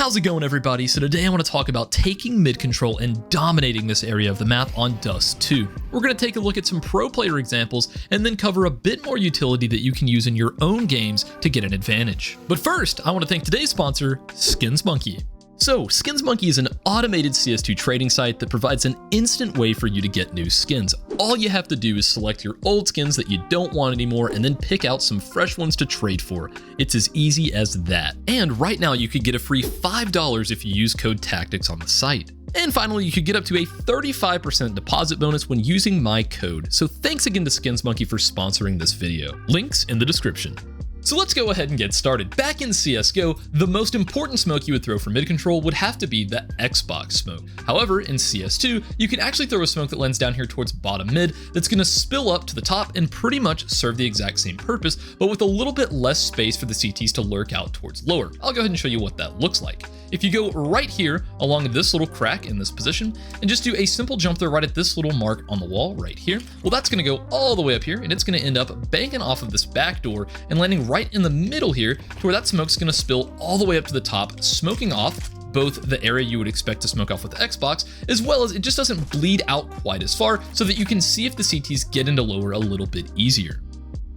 How's it going, everybody? So today I want to talk about taking mid control and dominating this area of the map on Dust 2. We're going to take a look at some pro player examples and then cover a bit more utility that you can use in your own games to get an advantage. But first, I want to thank today's sponsor, SkinsMonkey. So, SkinsMonkey is an automated CS2 trading site that provides an instant way for you to get new skins. All you have to do is select your old skins that you don't want anymore and then pick out some fresh ones to trade for. It's as easy as that. And right now you could get a free $5 if you use code TACTICS on the site. And finally, you could get up to a 35% deposit bonus when using my code. So thanks again to SkinsMonkey for sponsoring this video. Links in the description. So let's go ahead and get started. Back in CSGO, the most important smoke you would throw for mid control would have to be the Xbox smoke. However, in CS2, you can actually throw a smoke that lands down here towards bottom mid that's going to spill up to the top and pretty much serve the exact same purpose, but with a little bit less space for the CTs to lurk out towards lower. I'll go ahead and show you what that looks like. If you go right here along this little crack in this position and just do a simple jump throw right at this little mark on the wall right here, well, that's going to go all the way up here and it's going to end up banking off of this back door and landing right in the middle here to where that smoke's going to spill all the way up to the top, smoking off both the area you would expect to smoke off with the Xbox, as well as it just doesn't bleed out quite as far so that you can see if the CTs get into lower a little bit easier.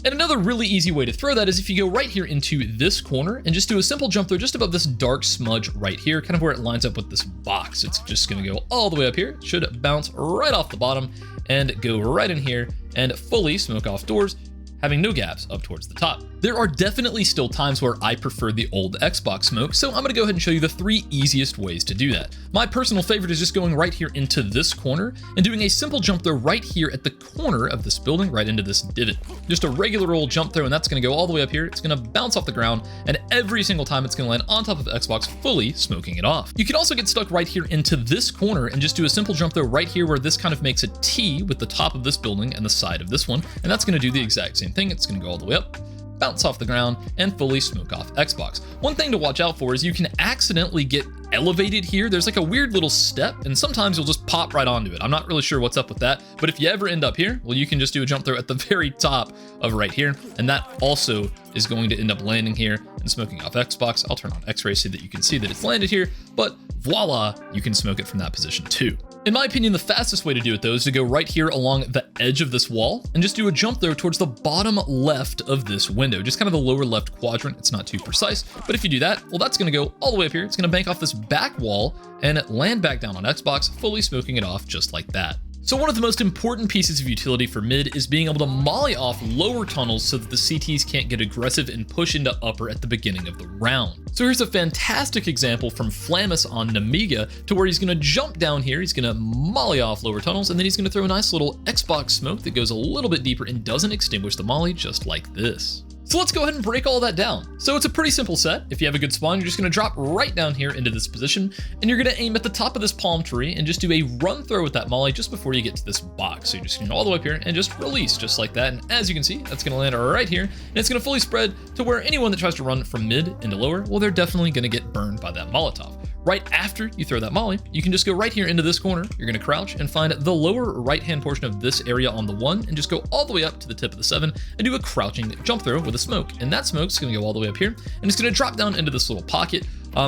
And another really easy way to throw that is if you go right here into this corner and just do a simple jump throw just above this dark smudge right here, kind of where it lines up with this box. It's just going to go all the way up here. It should bounce right off the bottom and go right in here and fully smoke off doors, having no gaps up towards the top. There are definitely still times where I prefer the old Xbox smoke, so I'm gonna go ahead and show you the 3 easiest ways to do that. My personal favorite is just going right here into this corner and doing a simple jump throw right here at the corner of this building, right into this divot. Just a regular old jump throw, and that's gonna go all the way up here. It's gonna bounce off the ground, and every single time it's gonna land on top of Xbox, fully smoking it off. You can also get stuck right here into this corner and just do a simple jump throw right here where this kind of makes a T with the top of this building and the side of this one, and that's gonna do the exact same thing. It's gonna go all the way up, bounce off the ground, and fully smoke off Xbox. One thing to watch out for is you can accidentally get elevated here. There's like a weird little step, and sometimes you'll just pop right onto it. I'm not really sure what's up with that, but if you ever end up here, well, you can just do a jump throw at the very top of right here, and that also is going to end up landing here and smoking off Xbox. I'll turn on X-ray so that you can see that it's landed here, but voila, you can smoke it from that position too. In my opinion, the fastest way to do it though is to go right here along the edge of this wall and just do a jump throw towards the bottom left of this window, just kind of the lower left quadrant. It's not too precise, but if you do that, well, that's gonna go all the way up here. It's gonna bank off this back wall and land back down on Xbox, fully smoking it off just like that. So one of the most important pieces of utility for mid is being able to molly off lower tunnels so that the CTs can't get aggressive and push into upper at the beginning of the round. So here's a fantastic example from Flamus on Namiga to where he's going to jump down here, he's going to molly off lower tunnels, and then he's going to throw a nice little Xbox smoke that goes a little bit deeper and doesn't extinguish the molly, just like this. So let's go ahead and break all that down. So it's a pretty simple set. If you have a good spawn, you're just going to drop right down here into this position, and you're going to aim at the top of this palm tree and just do a run throw with that molly just before you get to this box. So you're just going to go all the way up here and just release just like that. And as you can see, that's going to land right here, and it's going to fully spread to where anyone that tries to run from mid into lower, well, they're definitely going to get burned by that Molotov. Right after you throw that molly, you can just go right here into this corner. You're going to crouch and find the lower right-hand portion of this area on the 1 and just go all the way up to the tip of the 7 and do a crouching jump throw with a smoke. And that smoke's going to go all the way up here and it's going to drop down into this little pocket,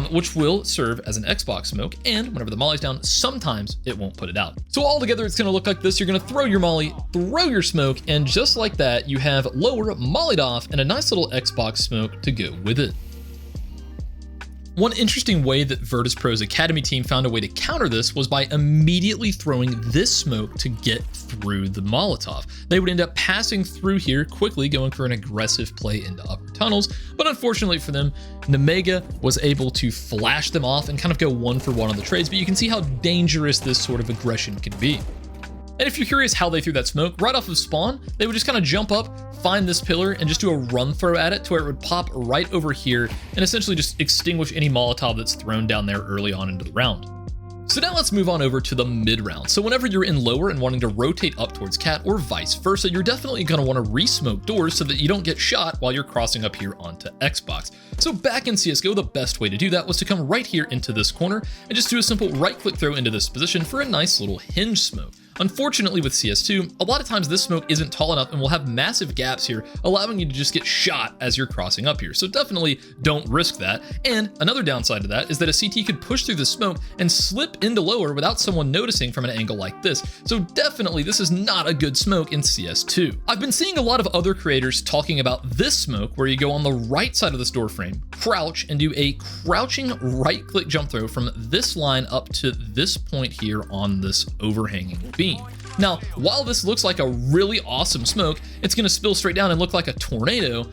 which will serve as an Xbox smoke. And whenever the molly's down, sometimes it won't put it out. So all together, it's going to look like this. You're going to throw your molly, throw your smoke, and just like that, you have lower mollied off and a nice little Xbox smoke to go with it. One interesting way that Virtus Pro's Academy team found a way to counter this was by immediately throwing this smoke to get through the Molotov. They would end up passing through here quickly, going for an aggressive play into upper tunnels, but unfortunately for them, Nemega was able to flash them off and kind of go 1-for-1 on the trades, but you can see how dangerous this sort of aggression can be. And if you're curious how they threw that smoke, right off of spawn, they would just kind of jump up, find this pillar, and just do a run throw at it to where it would pop right over here and essentially just extinguish any Molotov that's thrown down there early on into the round. So now let's move on over to the mid round. So whenever you're in lower and wanting to rotate up towards cat or vice versa, you're definitely going to want to re-smoke doors so that you don't get shot while you're crossing up here onto Xbox. So back in CSGO, the best way to do that was to come right here into this corner and just do a simple right click throw into this position for a nice little hinge smoke. Unfortunately with CS2, a lot of times this smoke isn't tall enough and will have massive gaps here, allowing you to just get shot as you're crossing up here. So definitely don't risk that. And another downside to that is that a CT could push through the smoke and slip into lower without someone noticing from an angle like this. So definitely this is not a good smoke in CS2. I've been seeing a lot of other creators talking about this smoke where you go on the right side of this door frame, crouch, and do a crouching right click jump throw from this line up to this point here on this overhanging beam. Now, while this looks like a really awesome smoke, it's gonna spill straight down and look like a tornado.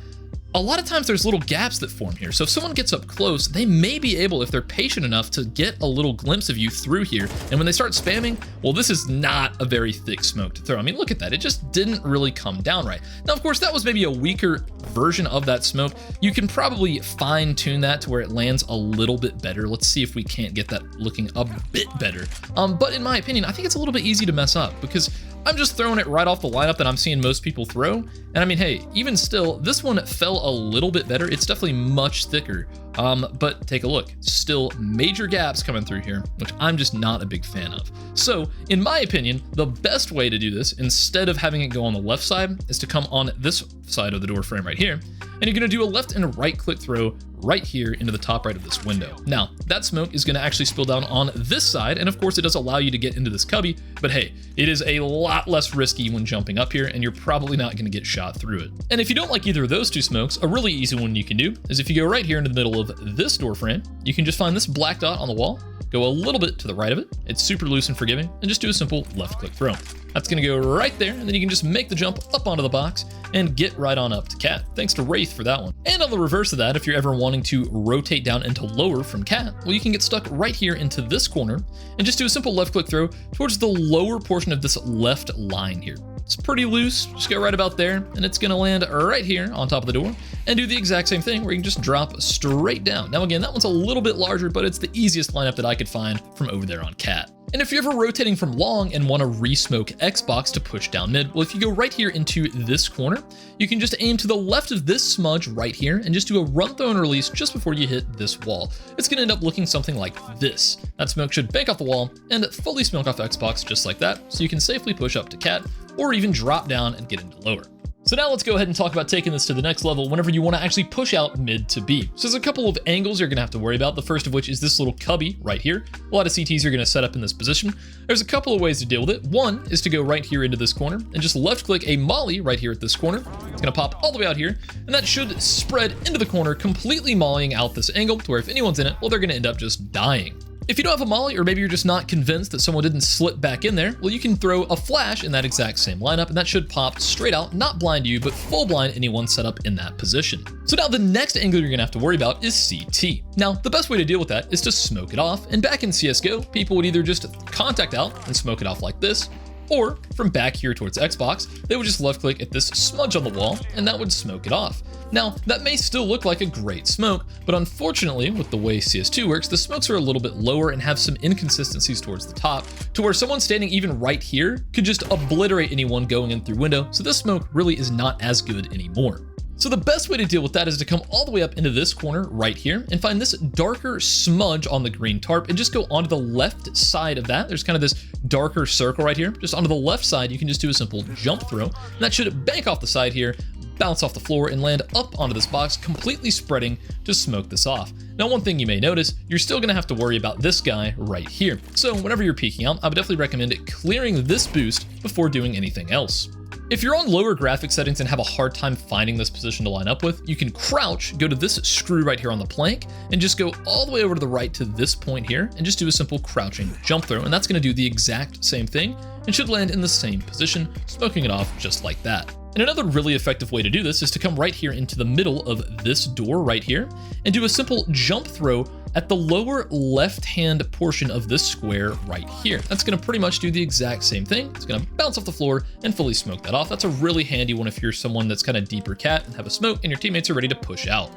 A lot of times there's little gaps that form here. So if someone gets up close, they may be able, if they're patient enough, to get a little glimpse of you through here. And when they start spamming, well, this is not a very thick smoke to throw. I mean, look at that. It just didn't really come down right. Now, of course, that was maybe a weaker version of that smoke. You can probably fine tune that to where it lands a little bit better. Let's see if we can't get that looking a bit better. But in my opinion, I think it's a little bit easy to mess up because I'm just throwing it right off the lineup that I'm seeing most people throw. And I mean, hey, even still, this one fell a little bit better. It's definitely much thicker, but take a look. Still major gaps coming through here, which I'm just not a big fan of. So in my opinion, the best way to do this, instead of having it go on the left side, is to come on this side of the door frame right here. And you're gonna do a left and right click throw right here into the top right of this window. Now, that smoke is gonna actually spill down on this side, and of course it does allow you to get into this cubby, but hey, it is a lot less risky when jumping up here, and you're probably not gonna get shot through it. And if you don't like either of those two smokes, a really easy one you can do is if you go right here into the middle of this door frame, you can just find this black dot on the wall, go a little bit to the right of it, it's super loose and forgiving, and just do a simple left click throw. That's gonna go right there, and then you can just make the jump up onto the box and get right on up to Cat. Thanks to Wraith for that one. And on the reverse of that, if you're ever wanting to rotate down into lower from Cat, well, you can get stuck right here into this corner and just do a simple left click throw towards the lower portion of this left line here. It's pretty loose, just go right about there, and it's gonna land right here on top of the door and do the exact same thing where you can just drop straight down. Now again, that one's a little bit larger, but it's the easiest lineup that I could find from over there on Cat. And if you're ever rotating from long and want to Resmoke Xbox to push down mid, well, if you go right here into this corner, you can just aim to the left of this smudge right here and just do a run, throw, and release just before you hit this wall. It's going to end up looking something like this. That smoke should bank off the wall and fully smoke off Xbox just like that, so you can safely push up to Cat or even drop down and get into lower. So now let's go ahead and talk about taking this to the next level whenever you want to actually push out mid to B. So there's a couple of angles you're going to have to worry about. The first of which is this little cubby right here. A lot of CTs are going to set up in this position. There's a couple of ways to deal with it. One is to go right here into this corner and just left click a molly right here at this corner. It's going to pop all the way out here, and that should spread into the corner, completely mollying out this angle to where if anyone's in it, well, they're going to end up just dying. If you don't have a molly, or maybe you're just not convinced that someone didn't slip back in there, well, you can throw a flash in that exact same lineup, and that should pop straight out, not blind you, but full blind anyone set up in that position. So now the next angle you're gonna have to worry about is CT. Now, the best way to deal with that is to smoke it off, and back in CSGO, people would either just contact out and smoke it off like this, or from back here towards Xbox, they would just left click at this smudge on the wall, and that would smoke it off. Now, that may still look like a great smoke, but unfortunately, with the way CS2 works, the smokes are a little bit lower and have some inconsistencies towards the top, to where someone standing even right here could just obliterate anyone going in through window, so this smoke really is not as good anymore. So the best way to deal with that is to come all the way up into this corner right here and find this darker smudge on the green tarp and just go onto the left side of that. There's kind of this darker circle right here. Just onto the left side, you can just do a simple jump throw, and that should bank off the side here, bounce off the floor, and land up onto this box, completely spreading to smoke this off. Now, one thing you may notice, you're still gonna have to worry about this guy right here. So whenever you're peeking out, I would definitely recommend clearing this boost before doing anything else. If you're on lower graphic settings and have a hard time finding this position to line up with, you can crouch, go to this screw right here on the plank, and just go all the way over to the right to this point here, and just do a simple crouching jump throw, and that's gonna do the exact same thing, and should land in the same position, smoking it off just like that. And another really effective way to do this is to come right here into the middle of this door right here, and do a simple jump throw at the lower left-hand portion of this square right here. That's gonna pretty much do the exact same thing. It's gonna bounce off the floor and fully smoke that off. That's a really handy one if you're someone that's kind of deeper cat and have a smoke and your teammates are ready to push out.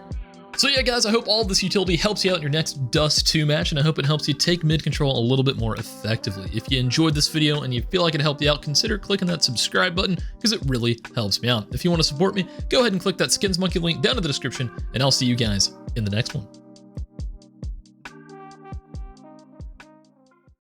So yeah, guys, I hope all this utility helps you out in your next Dust 2 match, and I hope it helps you take mid control a little bit more effectively. If you enjoyed this video and you feel like it helped you out, consider clicking that subscribe button because it really helps me out. If you want to support me, go ahead and click that Skins Monkey link down in the description, and I'll see you guys in the next one.